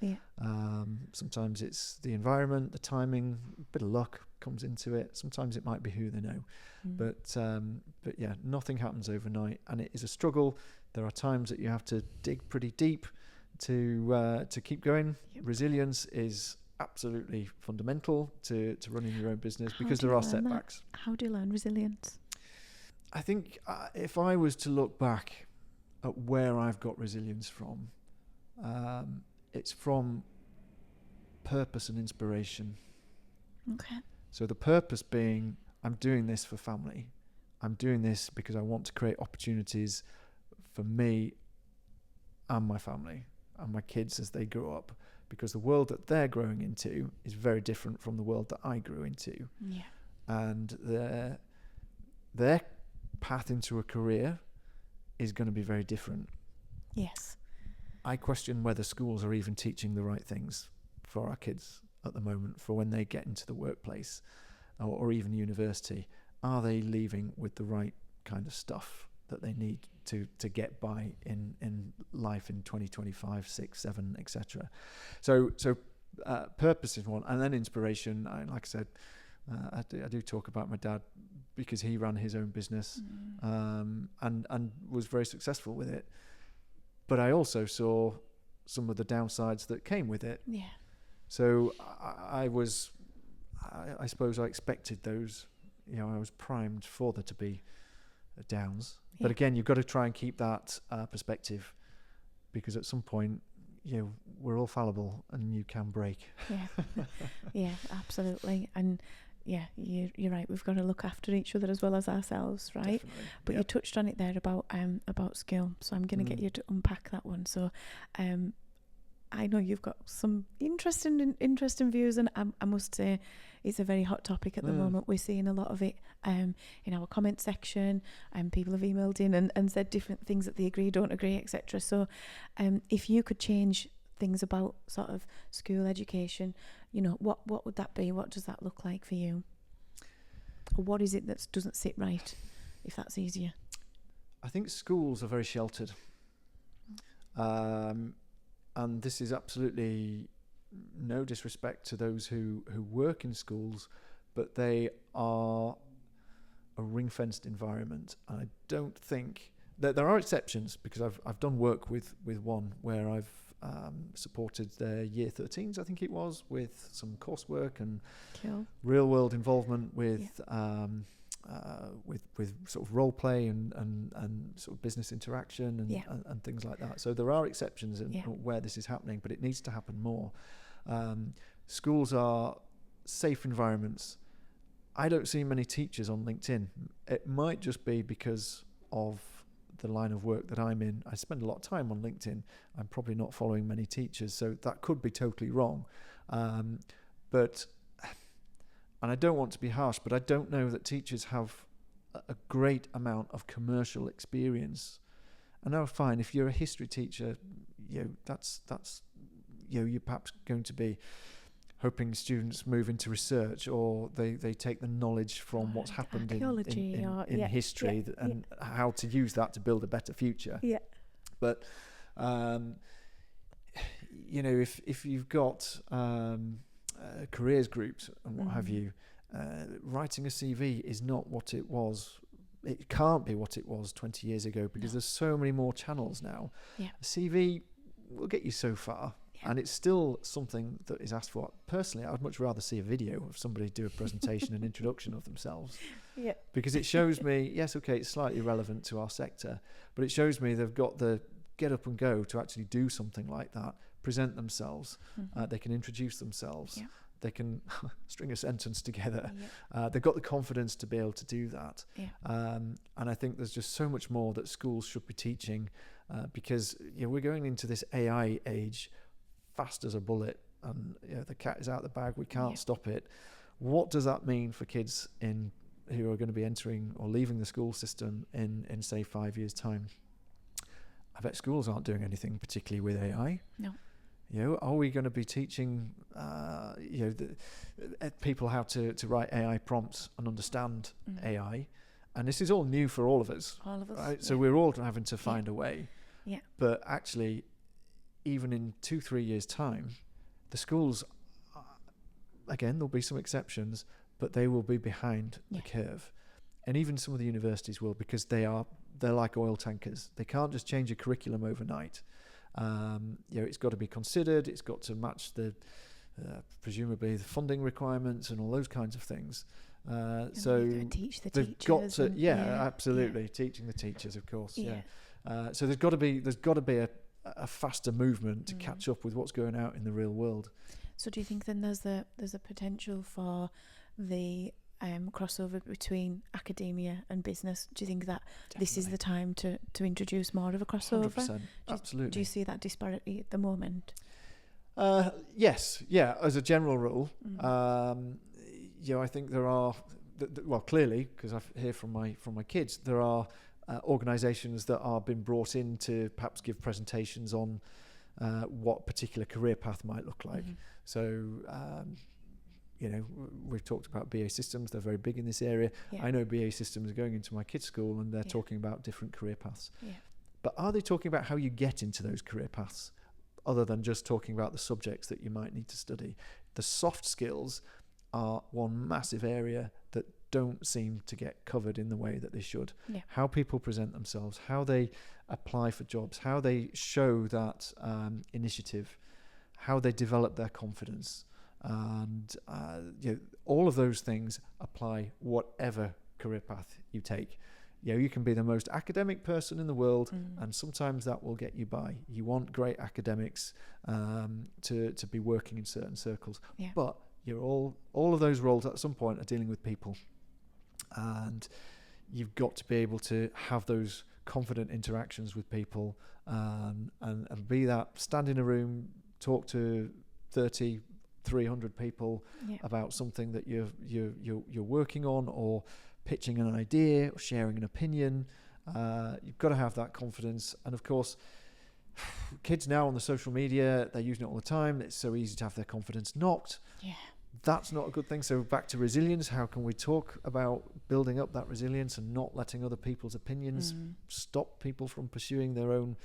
Sometimes it's the environment, the timing, a bit of luck comes into it. Sometimes it might be who they know, but nothing happens overnight, and it is a struggle. There are times that you have to dig pretty deep to keep going. Resilience is absolutely fundamental to running your own business because there are setbacks. How do you learn resilience? I think if I was to look back at where I've got resilience from, it's from purpose and inspiration. Okay. So the purpose being, I'm doing this for family. I'm doing this because I want to create opportunities for me and my family and my kids as they grow up, because the world that they're growing into is very different from the world that I grew into. Yeah. And their path into a career is going to be very different. Yes. I question whether schools are even teaching the right things for our kids at the moment for when they get into the workplace or even university. Are they leaving with the right kind of stuff that they need to get by in life in 2025, 6, 7, etc. So purpose is one, and then inspiration. Like I said, I do talk about my dad because he ran his own business and was very successful with it. But I also saw some of the downsides that came with it. Yeah. So I suppose I expected those. I was primed for there to be downs. Yeah. But again, you've got to try and keep that perspective, because at some point, we're all fallible and you can break. Yeah. Yeah, absolutely. And yeah, you're right. We've got to look after each other as well as ourselves, right? Definitely. But you touched on it there about skill. So I'm going to get you to unpack that one. So I know you've got some interesting views, and I must say it's a very hot topic at the moment. We're seeing a lot of it in our comment section, and people have emailed in and said different things that they agree, don't agree, etc. So if you could change things about sort of school education, what would that be? What does that look like for you? Or what is it that doesn't sit right, if that's easier? I think schools are very sheltered. And this is absolutely no disrespect to those who work in schools, but they are a ring-fenced environment. I don't think that there are exceptions, because I've done work with one where I've supported their year 13s, I think it was, with some coursework and real-world involvement with sort of role play and sort of business interaction and things like that. So there are exceptions in where this is happening, but it needs to happen more. Schools are safe environments. I don't see many teachers on LinkedIn. It might just be because of the line of work that I'm in. I spend a lot of time on LinkedIn. I'm probably not following many teachers, so that could be totally wrong. But I don't want to be harsh, but I don't know that teachers have a great amount of commercial experience. And now, fine, if you're a history teacher, that's you're perhaps going to be hoping students move into research, or they take the knowledge from what's happened in history and how to use that to build a better future. Yeah. But if you've got careers groups and what have you, writing a CV is not what it was. It can't be what it was 20 years ago, because there's so many more channels now. Yeah. A CV will get you so far. Yeah. And it's still something that is asked for. Personally, I would much rather see a video of somebody do a presentation and introduction of themselves. Yeah. Because it shows me, yes, okay, it's slightly relevant to our sector, but it shows me they've got the get up and go to actually do something like that, present themselves, they can introduce themselves, they can string a sentence together, they've got the confidence to be able to do that. And I think there's just so much more that schools should be teaching, because we're going into this AI age fast as a bullet, and the cat is out the bag, we can't stop it. What does that mean for kids who are going to be entering or leaving the school system in say 5 years' time? I bet schools aren't doing anything particularly with AI. No. Are we going to be teaching people how to write AI prompts and understand AI? And this is all new for all of us. All of us. Right? So we're all having to find a way. Yeah. But actually, even in 2-3 years' time, the schools, again, there'll be some exceptions, but they will be behind the curve. And even some of the universities will, because they're like oil tankers. They can't just change a curriculum overnight. It's got to be considered. It's got to match presumably the funding requirements and all those kinds of things. So teach the they've teachers. got to, absolutely, teaching the teachers, of course. So there's got to be a faster movement to catch up with what's going out in the real world. So do you think then there's a potential for the crossover between academia and business? Do you think that this is the time to introduce more of a crossover? 100%, absolutely. Do you see that disparity at the moment? Yes, as a general rule. I think there are, clearly, because I hear from my kids, there are organisations that are being brought in to perhaps give presentations on what particular career path might look like. So, we've talked about BA Systems. They're very big in this area. I know BA Systems are going into my kids' school and they're talking about different career paths. But are they talking about how you get into those career paths, other than just talking about the subjects that you might need to study? The soft skills are one massive area that don't seem to get covered in the way that they should. How people present themselves, how they apply for jobs, how they show that initiative, how they develop their confidence. And all of those things apply whatever career path you take. You can be the most academic person in the world, and sometimes that will get you by. You want great academics to be working in certain circles, but all of those roles at some point are dealing with people, and you've got to be able to have those confident interactions with people, and be that, stand in a room, talk to 300 people about something that you're working on, or pitching an idea, or sharing an opinion. You've got to have that confidence. And of course, kids now on the social media, they're using it all the time. It's so easy to have their confidence knocked. That's not a good thing. So back to resilience. How can we talk about building up that resilience and not letting other people's opinions stop people from pursuing their own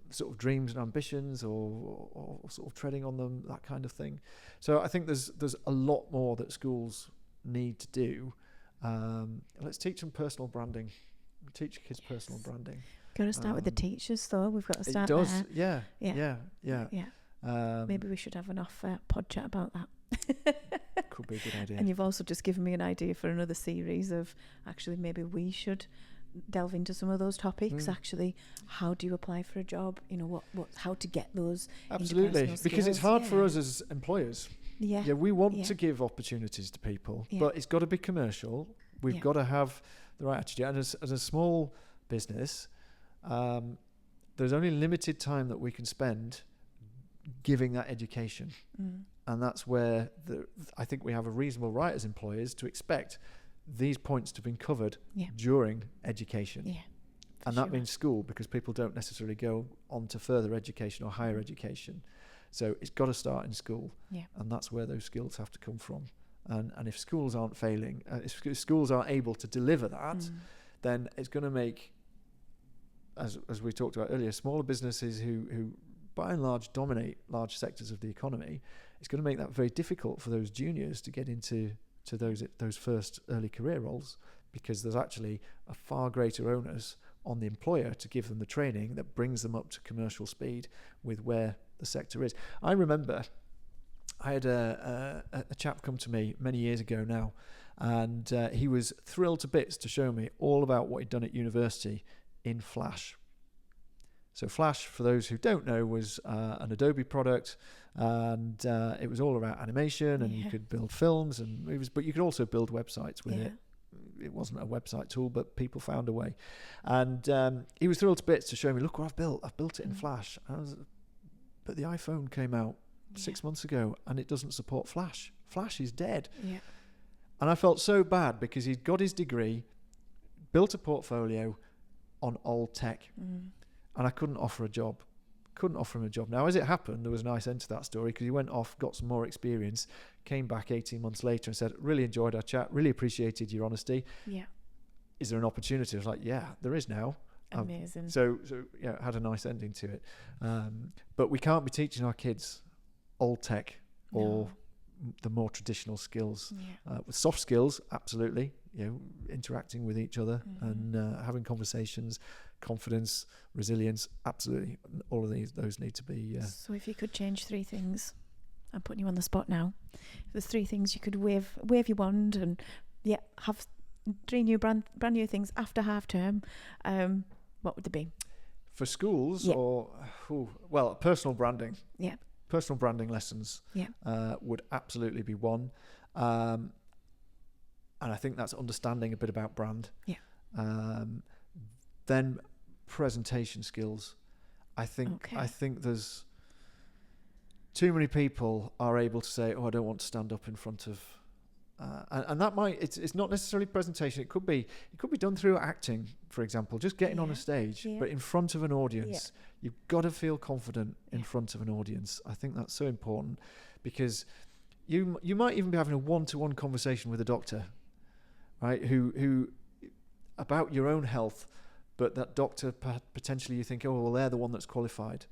sort of dreams and ambitions, or sort of treading on them, that kind of thing. So I think there's a lot more that schools need to do. Let's teach them personal branding. Teach kids personal branding. Got to start with the teachers, though. We've got to start there. Maybe we should have an off pod chat about that. Could be a good idea. And you've also just given me an idea for another series of actually maybe we should delve into some of those topics. Actually, how do you apply for a job? How to get those absolutely, because it's hard for us as employers. We want to give opportunities to people, but it's got to be commercial. We've got to have the right attitude. And as a small business, there's only limited time that we can spend giving that education, and that's where I think we have a reasonable right as employers to expect these points to have been covered during education. And that means school, because people don't necessarily go on to further education or higher education. So it's got to start in school, and that's where those skills have to come from. And if schools aren't failing, if schools aren't able to deliver that, then it's going to make, as we talked about earlier, smaller businesses who by and large dominate large sectors of the economy. It's going to make that very difficult for those juniors to get into those first early career roles, because there's actually a far greater onus on the employer to give them the training that brings them up to commercial speed with where the sector is. I remember I had a chap come to me many years ago now, and he was thrilled to bits to show me all about what he'd done at university in Flash. So Flash, for those who don't know, was an Adobe product, and it was all about animation, and you could build films and movies, but you could also build websites with it. It wasn't a website tool, but people found a way. And he was thrilled to bits to show me, look what I've built. I've built it in Flash. But the iPhone came out 6 months ago, and it doesn't support Flash. Flash is dead. Yeah. And I felt so bad because he'd got his degree, built a portfolio on old tech, and I couldn't offer a job. Couldn't offer him a job. Now, as it happened, there was a nice end to that story because he went off, got some more experience, came back 18 months later and said, really enjoyed our chat, really appreciated your honesty. Yeah. Is there an opportunity? I was like, yeah, there is now. Amazing. So yeah, it had a nice ending to it. But we can't be teaching our kids old tech or the more traditional skills. With soft skills, absolutely, interacting with each other and having conversations, confidence, resilience, absolutely. All of those need to be. So if you could change 3 things, I'm putting you on the spot now. If there's 3 things you could wave your wand and have 3 new brand new things after half term, what would they be? For schools or personal branding. Yeah. Personal branding lessons would absolutely be one. And I think that's understanding a bit about brand. Yeah. Then presentation skills. I think there's too many people are able to say, I don't want to stand up in front of and that might it's not necessarily presentation. It could be done through acting, for example, just getting on a stage, but in front of an audience. You've got to feel confident in front of an audience. I think that's so important because you might even be having a one-to-one conversation with a doctor, right? Who about your own health, but that doctor potentially you think, they're the one that's qualified,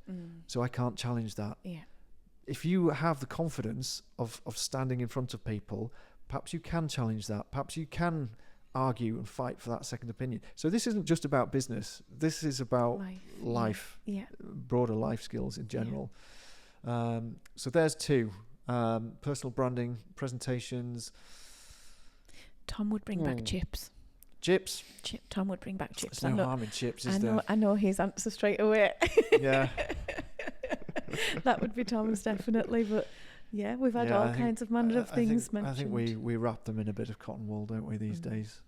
so I can't challenge that. Yeah. If you have the confidence of standing in front of people, perhaps you can challenge that. Perhaps you can argue and fight for that second opinion. So this isn't just about business. This is about life, broader life skills in general. Yeah. So there's 2. Personal branding, presentations. Tom would bring back chips. Chips? Tom would bring back chips. There's no harm in chips, is there? I know his answer straight away. Yeah. That would be Tom's, definitely, but... Yeah, we've had all kinds of manner of things mentioned. I think we wrap them in a bit of cotton wool, don't we, these days?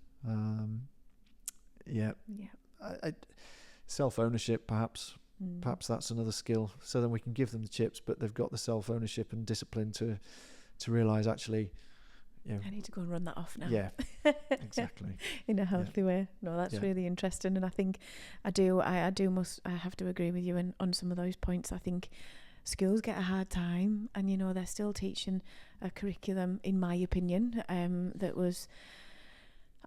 Self-ownership, perhaps. Perhaps that's another skill. So then we can give them the chips, but they've got the self-ownership and discipline to realise, actually, I need to go and run that off now. Yeah, exactly. In a healthy way. No, that's really interesting. And I think I have to agree with you on some of those points. I think schools get a hard time, and they're still teaching a curriculum, in my opinion, that was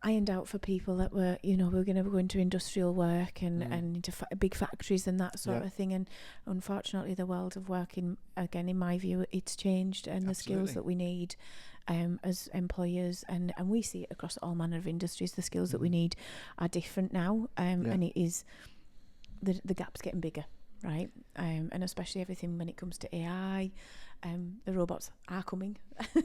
ironed out for people that were we're going to go into industrial work and into big factories and that sort of thing. And unfortunately, the world of work, in my view, it's changed, and the skills that we need as employers, and we see it across all manner of industries, the skills that we need are different now, and it is the gap's getting bigger. Right, and especially everything when it comes to AI, the robots are coming.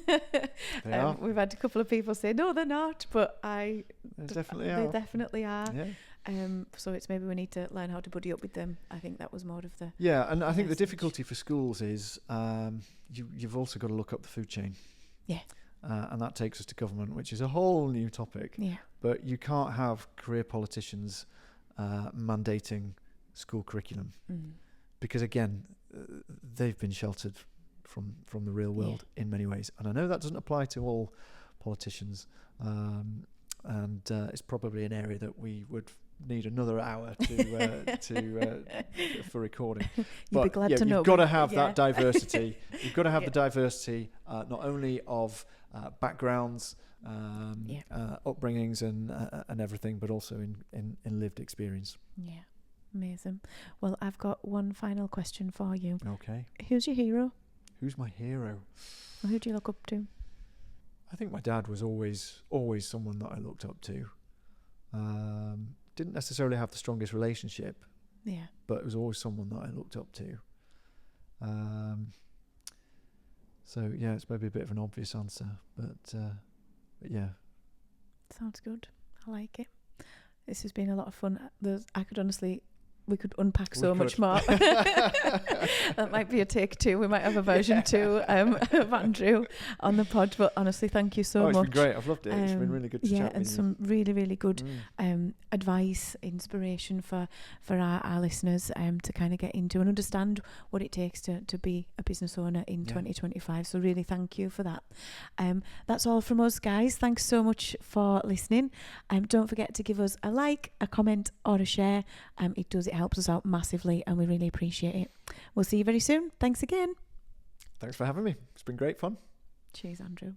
They are. We've had a couple of people say, no, they're not, but they definitely are. Yeah. So it's maybe we need to learn how to buddy up with them. I think that was more of the... Yeah, and I think the difficulty for schools is you've also got to look up the food chain. Yeah. And that takes us to government, which is a whole new topic. Yeah. But you can't have career politicians mandating school curriculum, because again, they've been sheltered from the real world in many ways, and I know that doesn't apply to all politicians, and it's probably an area that we would need another hour for recording. You'd be glad to know. You've got to have that diversity. You've got to have the diversity, not only of backgrounds, upbringings, and everything, but also in lived experience. Yeah. Amazing. Well, I've got one final question for you. Okay. Who's your hero? Who's my hero? Well, who do you look up to? I think my dad was always someone that I looked up to. Didn't necessarily have the strongest relationship. Yeah. But it was always someone that I looked up to. So yeah, it's maybe a bit of an obvious answer, but yeah. Sounds good. I like it. This has been a lot of fun. We could unpack so much more. That might be a take 2. We might have a version 2 of Andrew on the pod. But honestly, thank you so much. It's been great. I've loved it. It's been really good to chat with you. And some really, really good advice, inspiration for our listeners to kind of get into and understand what it takes to be a business owner in 2025. So really thank you for that. That's all from us, guys. Thanks so much for listening. Don't forget to give us a like, a comment or a share. It helps us out massively and we really appreciate it. We'll see you very soon. Thanks again. Thanks for having me. It's been great fun. Cheers, Andrew.